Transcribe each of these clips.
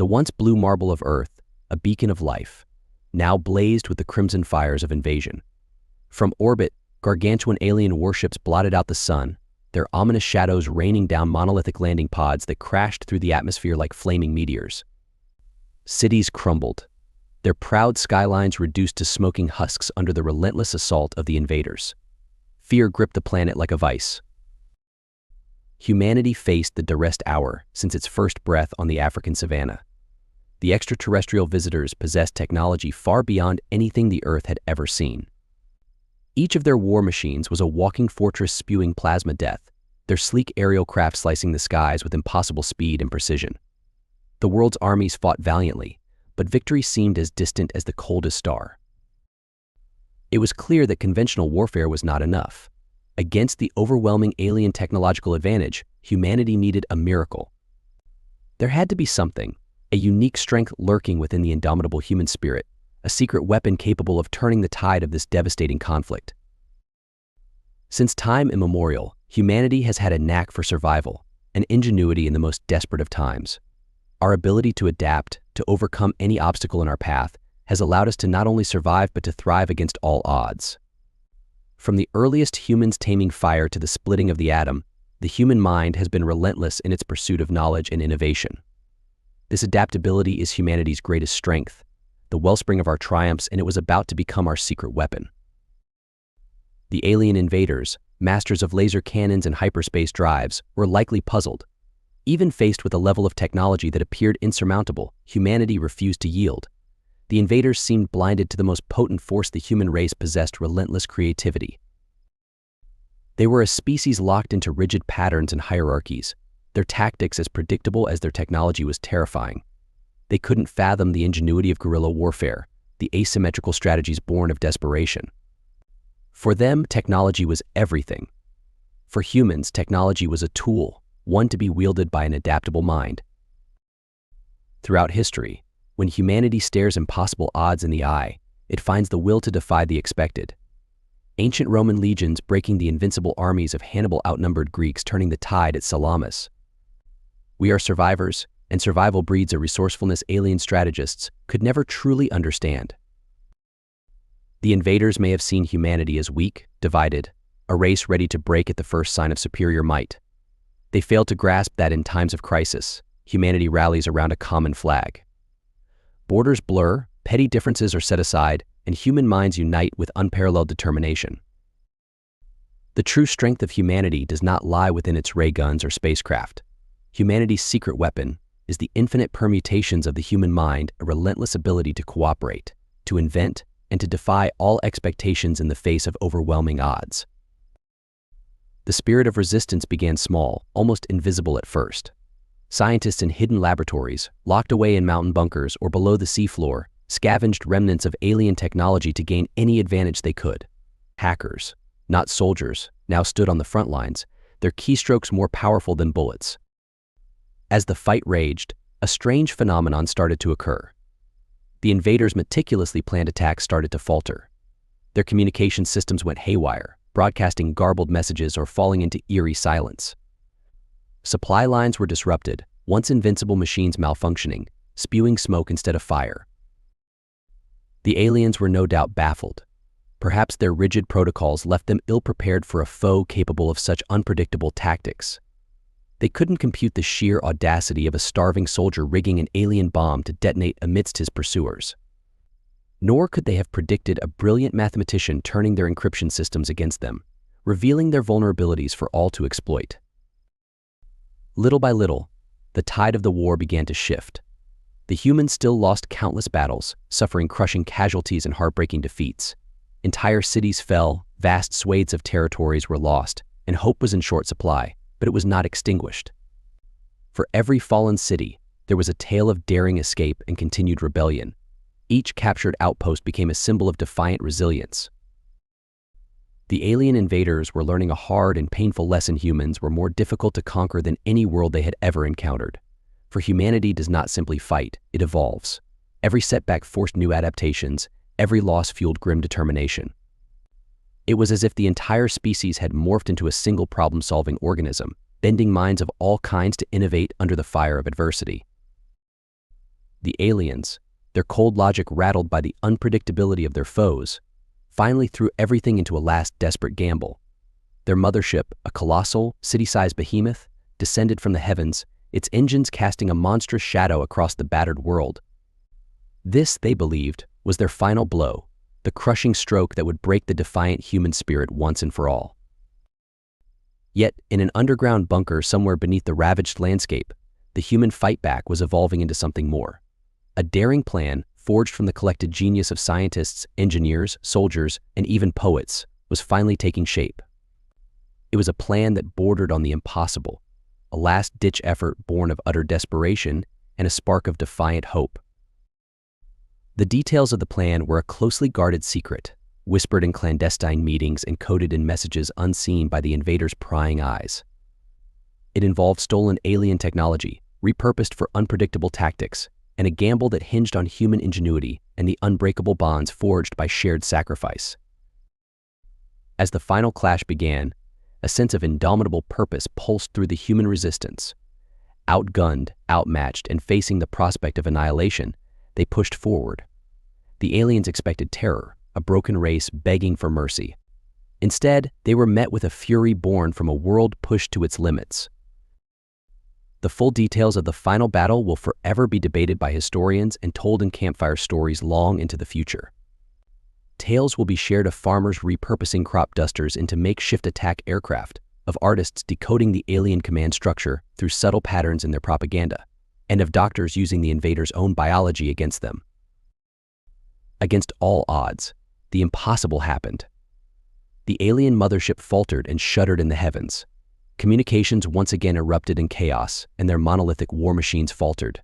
The once blue marble of Earth, a beacon of life, now blazed with the crimson fires of invasion. From orbit, gargantuan alien warships blotted out the sun, their ominous shadows raining down monolithic landing pods that crashed through the atmosphere like flaming meteors. Cities crumbled, their proud skylines reduced to smoking husks under the relentless assault of the invaders. Fear gripped the planet like a vice. Humanity faced the darkest hour since its first breath on the African savanna. The extraterrestrial visitors possessed technology far beyond anything the Earth had ever seen. Each of their war machines was a walking fortress spewing plasma death, their sleek aerial craft slicing the skies with impossible speed and precision. The world's armies fought valiantly, but victory seemed as distant as the coldest star. It was clear that conventional warfare was not enough. Against the overwhelming alien technological advantage, humanity needed a miracle. There had to be something, a unique strength lurking within the indomitable human spirit, a secret weapon capable of turning the tide of this devastating conflict. Since time immemorial, humanity has had a knack for survival, an ingenuity in the most desperate of times. Our ability to adapt, to overcome any obstacle in our path, has allowed us to not only survive but to thrive against all odds. From the earliest humans taming fire to the splitting of the atom, the human mind has been relentless in its pursuit of knowledge and innovation. This adaptability is humanity's greatest strength, the wellspring of our triumphs, and it was about to become our secret weapon. The alien invaders, masters of laser cannons and hyperspace drives, were likely puzzled. Even faced with a level of technology that appeared insurmountable, humanity refused to yield. The invaders seemed blinded to the most potent force the human race possessed: relentless creativity. They were a species locked into rigid patterns and hierarchies, their tactics as predictable as their technology was terrifying. They couldn't fathom the ingenuity of guerrilla warfare, the asymmetrical strategies born of desperation. For them, technology was everything. For humans, technology was a tool, one to be wielded by an adaptable mind. Throughout history, when humanity stares impossible odds in the eye, it finds the will to defy the expected. Ancient Roman legions breaking the invincible armies of Hannibal outnumbered Greeks turning the tide at Salamis. We are survivors, and survival breeds a resourcefulness alien strategists could never truly understand. The invaders may have seen humanity as weak, divided, a race ready to break at the first sign of superior might. They failed to grasp that in times of crisis, humanity rallies around a common flag. Borders blur, petty differences are set aside, and human minds unite with unparalleled determination. The true strength of humanity does not lie within its ray guns or spacecraft. Humanity's secret weapon is the infinite permutations of the human mind, a relentless ability to cooperate, to invent, and to defy all expectations in the face of overwhelming odds. The spirit of resistance began small, almost invisible at first. Scientists in hidden laboratories, locked away in mountain bunkers or below the seafloor, scavenged remnants of alien technology to gain any advantage they could. Hackers, not soldiers, now stood on the front lines, their keystrokes more powerful than bullets. As the fight raged, a strange phenomenon started to occur. The invaders' meticulously planned attacks started to falter. Their communication systems went haywire, broadcasting garbled messages or falling into eerie silence. Supply lines were disrupted, once invincible machines malfunctioning, spewing smoke instead of fire. The aliens were no doubt baffled. Perhaps their rigid protocols left them ill-prepared for a foe capable of such unpredictable tactics. They couldn't compute the sheer audacity of a starving soldier rigging an alien bomb to detonate amidst his pursuers. Nor could they have predicted a brilliant mathematician turning their encryption systems against them, revealing their vulnerabilities for all to exploit. Little by little, the tide of the war began to shift. The humans still lost countless battles, suffering crushing casualties and heartbreaking defeats. Entire cities fell, vast swathes of territories were lost, and hope was in short supply, but it was not extinguished. For every fallen city, there was a tale of daring escape and continued rebellion. Each captured outpost became a symbol of defiant resilience. The alien invaders were learning a hard and painful lesson: humans were more difficult to conquer than any world they had ever encountered. For humanity does not simply fight, it evolves. Every setback forced new adaptations, every loss fueled grim determination. It was as if the entire species had morphed into a single problem-solving organism, bending minds of all kinds to innovate under the fire of adversity. The aliens, their cold logic rattled by the unpredictability of their foes, finally threw everything into a last desperate gamble. Their mothership, a colossal, city-sized behemoth, descended from the heavens, its engines casting a monstrous shadow across the battered world. This, they believed, was their final blow, the crushing stroke that would break the defiant human spirit once and for all. Yet, in an underground bunker somewhere beneath the ravaged landscape, the human fight-back was evolving into something more. A daring plan, forged from the collected genius of scientists, engineers, soldiers, and even poets, was finally taking shape. It was a plan that bordered on the impossible, a last-ditch effort born of utter desperation and a spark of defiant hope. The details of the plan were a closely guarded secret, whispered in clandestine meetings and coded in messages unseen by the invaders' prying eyes. It involved stolen alien technology, repurposed for unpredictable tactics, and a gamble that hinged on human ingenuity and the unbreakable bonds forged by shared sacrifice. As the final clash began, a sense of indomitable purpose pulsed through the human resistance. Outgunned, outmatched, and facing the prospect of annihilation, they pushed forward. The aliens expected terror, a broken race begging for mercy. Instead, they were met with a fury born from a world pushed to its limits. The full details of the final battle will forever be debated by historians and told in campfire stories long into the future. Tales will be shared of farmers repurposing crop dusters into makeshift attack aircraft, of artists decoding the alien command structure through subtle patterns in their propaganda, and of doctors using the invaders' own biology against them. Against all odds, the impossible happened. The alien mothership faltered and shuddered in the heavens. Communications once again erupted in chaos, and their monolithic war machines faltered.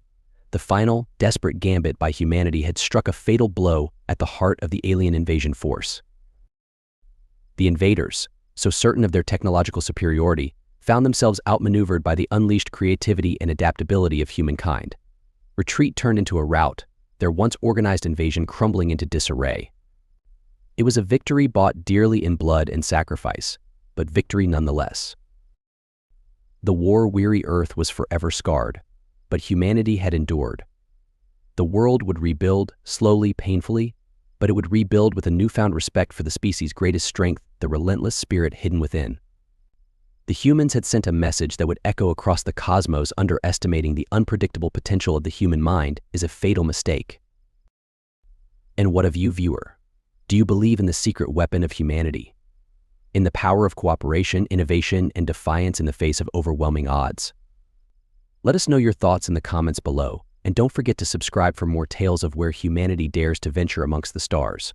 The final, desperate gambit by humanity had struck a fatal blow at the heart of the alien invasion force. The invaders, so certain of their technological superiority, found themselves outmaneuvered by the unleashed creativity and adaptability of humankind. Retreat turned into a rout, their once organized invasion crumbling into disarray. It was a victory bought dearly in blood and sacrifice, but victory nonetheless. The war-weary Earth was forever scarred, but humanity had endured. The world would rebuild, slowly, painfully, but it would rebuild with a newfound respect for the species' greatest strength, the relentless spirit hidden within. The humans had sent a message that would echo across the cosmos. Underestimating the unpredictable potential of the human mind is a fatal mistake. And what of you, viewer? Do you believe in the secret weapon of humanity? In the power of cooperation, innovation, and defiance in the face of overwhelming odds? Let us know your thoughts in the comments below, and don't forget to subscribe for more tales of where humanity dares to venture amongst the stars.